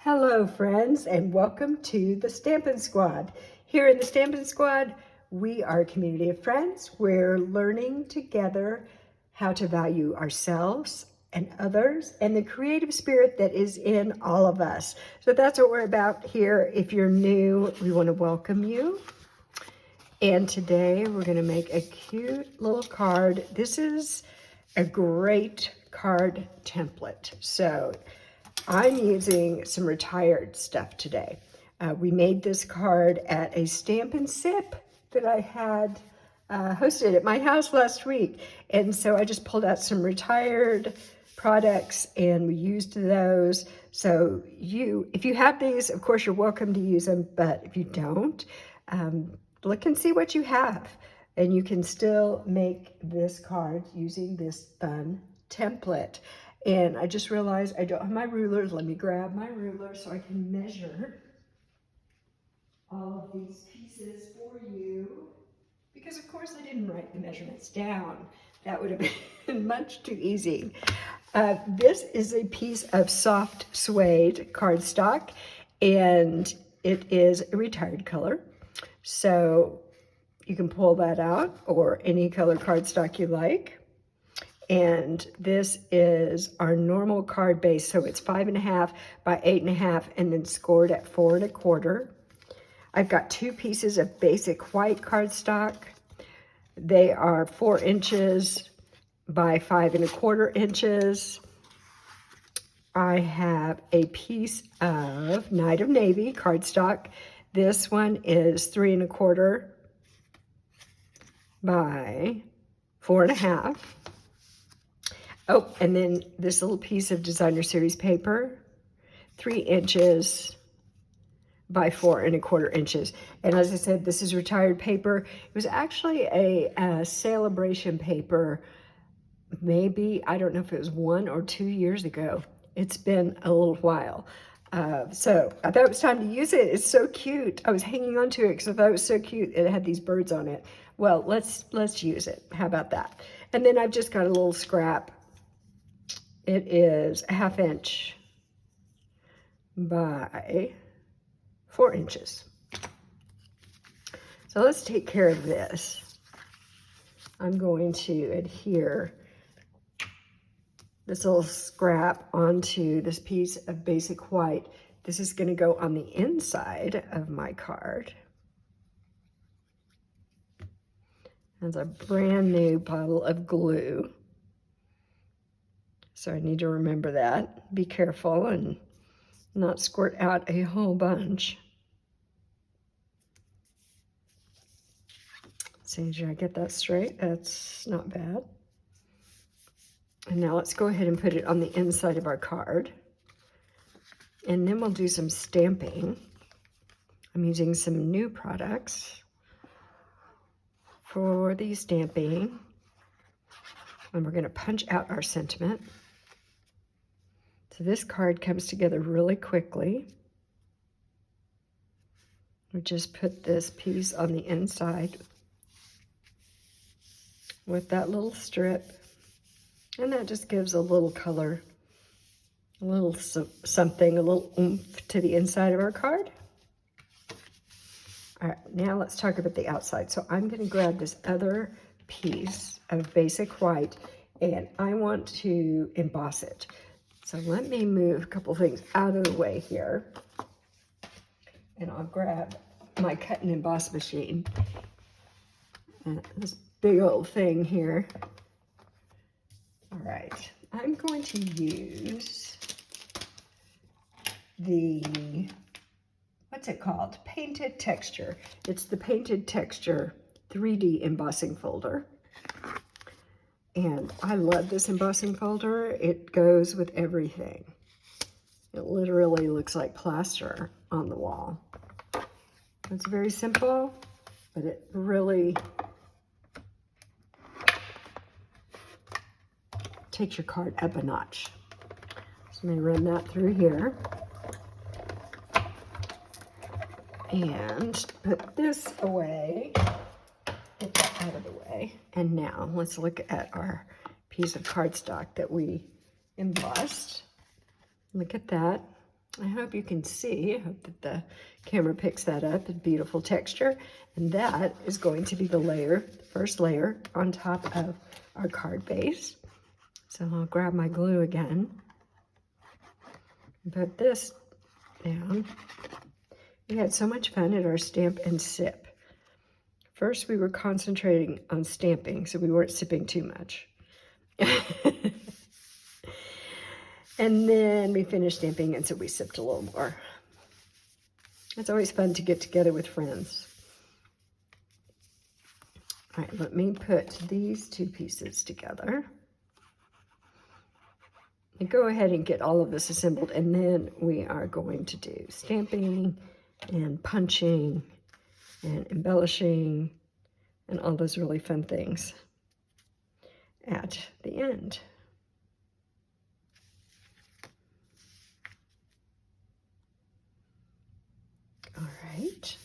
Hello friends, and welcome to the Stampin' Squad. Here in the Stampin' Squad, we are a community of friends. We're learning together how to value ourselves and others and the creative spirit that is in all of us. So that's what we're about here. If you're new, we want to welcome you. And today we're going to make a cute little card. This is a great card template. So I'm using some retired stuff today. We made this card at a Stampin' Sip that I had hosted at my house last week. And so I just pulled out some retired products and we used those. So if you have these, of course, you're welcome to use them. But if you don't, look and see what you have. And you can still make this card using this fun template. And I just realized I don't have my ruler. Let me grab my ruler so I can measure all of these pieces for you. Because of course I didn't write the measurements down. That would have been much too easy. This is a piece of soft suede cardstock, and it is a retired color. So you can pull that out, or any color cardstock you like. And this is our normal card base. So it's 5.5 by 8.5 and then scored at 4 1/4. I've got two pieces of basic white cardstock. They are 4 inches by 5 1/4 inches. I have a piece of Night of Navy cardstock. This one is 3 1/4 by 4 1/2. Oh, and then this little piece of Designer Series paper, 3 inches by 4 1/4 inches. And as I said, this is retired paper. It was actually a celebration paper, maybe, I don't know if it was 1 or 2 years ago. It's been a little while. So I thought it was time to use it. It's so cute. I was hanging on to it because I thought it was so cute. It had these birds on it. Well, let's use it. How about that? And then I've just got a little scrap. It is 1/2 inch by 4 inches. So let's take care of this. I'm going to adhere this little scrap onto this piece of basic white. This is going to go on the inside of my card. There's a brand new bottle of glue. So I need to remember that. Be careful and not squirt out a whole bunch. See, did I get that straight? That's not bad. And now let's go ahead and put it on the inside of our card. And then we'll do some stamping. I'm using some new products for the stamping. And we're going to punch out our sentiment. So this card comes together really quickly. We just put this piece on the inside with that little strip. And that just gives a little color, a little something, a little oomph to the inside of our card. All right, now let's talk about the outside. So I'm going to grab this other piece of basic white, and I want to emboss it. So let me move a couple things out of the way here, and I'll grab my cut and emboss machine. And this big old thing here. All right, I'm going to use the, what's it called? Painted Texture. It's the Painted Texture 3D embossing folder. And I love this embossing folder. It goes with everything. It literally looks like plaster on the wall. It's very simple, but it really takes your card up a notch. So I'm going to run that through here. And put this away. Get that out of the way. And now let's look at our piece of cardstock that we embossed. Look at that. I hope you can see. I hope that the camera picks that up. A beautiful texture. And that is going to be the layer, the first layer on top of our card base. So I'll grab my glue again and put this down. We had so much fun at our stamp and sip. First, we were concentrating on stamping, so we weren't sipping too much. And then we finished stamping, and so we sipped a little more. It's always fun to get together with friends. All right, let me put these two pieces together. And go ahead and get all of this assembled, and then we are going to do stamping and punching and embellishing and all those really fun things at the end. All right,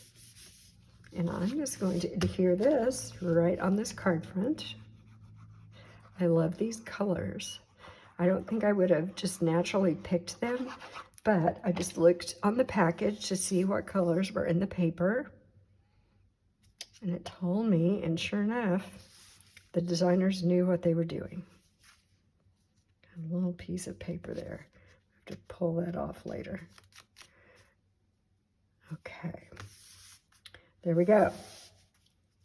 and I'm just going to adhere this right on this card front. I love these colors. I don't think I would have just naturally picked them, but I just looked on the package to see what colors were in the paper, and it told me, and sure enough, the designers knew what they were doing. Got a little piece of paper there. I have to pull that off later. Okay, there we go.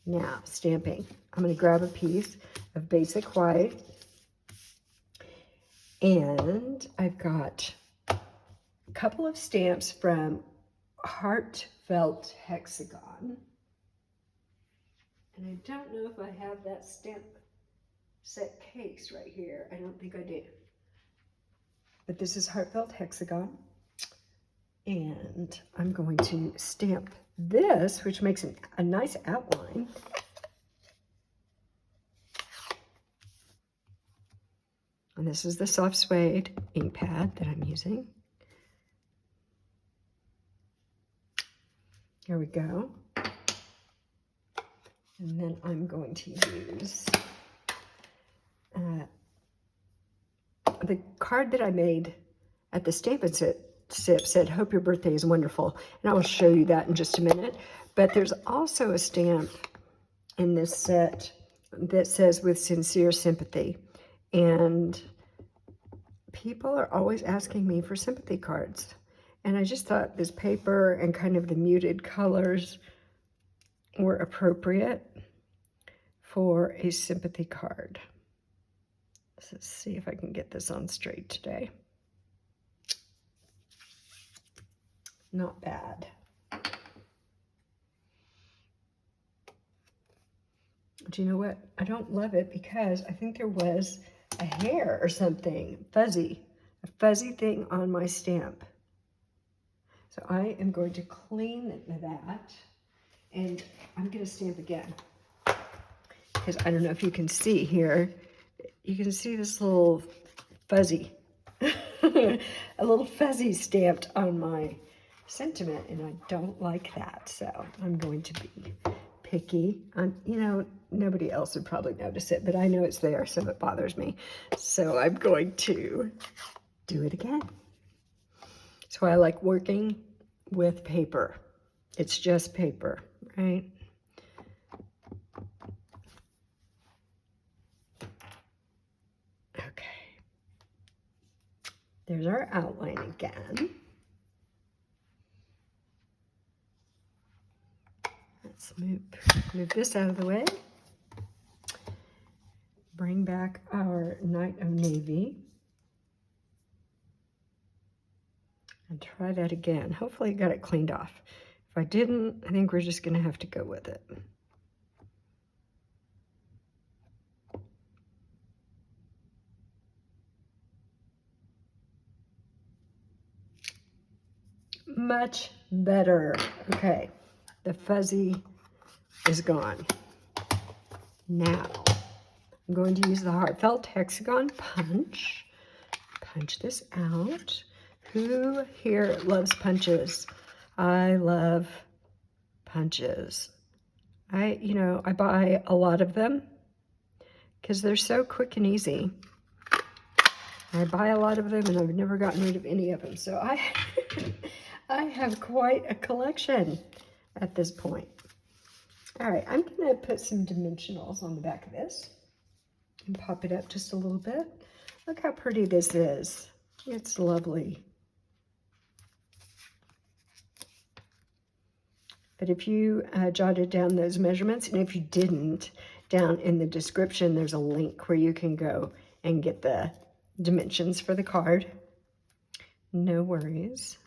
Now, stamping. I'm going to grab a piece of basic white, and I've got a couple of stamps from Heartfelt Hexagon. And I don't know if I have that stamp set case right here. I don't think I do. But this is Heartfelt Hexagon. And I'm going to stamp this, which makes a nice outline. And this is the soft suede ink pad that I'm using. Here we go. And then I'm going to use the card that I made at the Stampin' Sip said, "Hope your birthday is wonderful." And I will show you that in just a minute. But there's also a stamp in this set that says, "With sincere sympathy." And people are always asking me for sympathy cards. And I just thought this paper and kind of the muted colors were appropriate for a sympathy card. Let's see if I can get this on straight today. Not bad. Do you know what? I don't love it because I think there was a hair or something, a fuzzy thing on my stamp. So I am going to clean that, and I'm going to stamp again. Because I don't know if you can see here, you can see this little fuzzy, a little fuzzy stamped on my sentiment, and I don't like that. So I'm going to be picky. You know, nobody else would probably notice it, but I know it's there, so it bothers me. So I'm going to do it again. So I like working with paper. It's just paper, right? Okay. There's our outline again. Let's move this out of the way. Bring back our Night of Navy. And try that again. Hopefully I got it cleaned off. If I didn't, I think we're just going to have to go with it. Much better. Okay, the fuzzy is gone. Now, I'm going to use the Heartfelt Hexagon Punch. Punch this out. Who here loves punches? I love punches. I buy a lot of them because they're so quick and easy. I buy a lot of them and I've never gotten rid of any of them. So I have quite a collection at this point. All right, I'm gonna put some dimensionals on the back of this and pop it up just a little bit. Look how pretty this is. It's lovely. But if you jotted down those measurements, and if you didn't, down in the description, there's a link where you can go and get the dimensions for the card. No worries.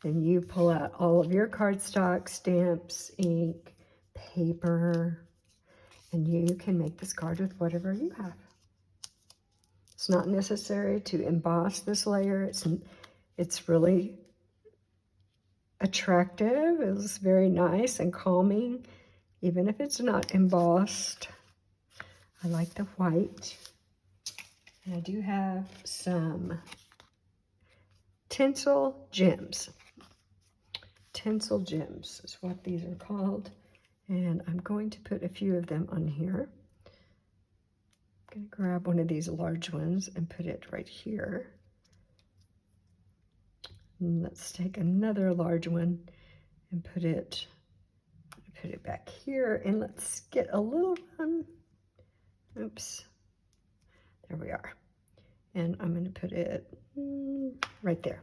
Then you pull out all of your cardstock, stamps, ink, paper, and you can make this card with whatever you have. It's not necessary to emboss this layer. It's really attractive. It's very nice and calming, even if it's not embossed. I like the white. And I do have some tinsel gems. Tinsel gems is what these are called. And I'm going to put a few of them on here. I'm going to grab one of these large ones and put it right here. And let's take another large one and put it back here. And let's get a little one. Oops. There we are. And I'm going to put it right there.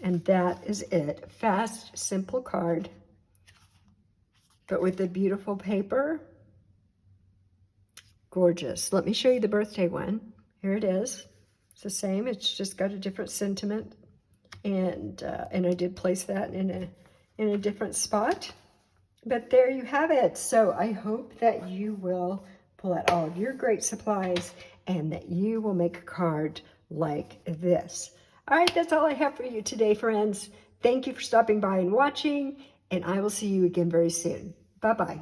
And that is it. Fast, simple card, but with the beautiful paper. Gorgeous. Let me show you the birthday one. Here it is. It's the same. It's just got a different sentiment, and I did place that in a different spot. But there you have it. So I hope that you will pull out all of your great supplies and that you will make a card like this. All right, that's all I have for you today, friends. Thank you for stopping by and watching, and I will see you again very soon. Bye-bye.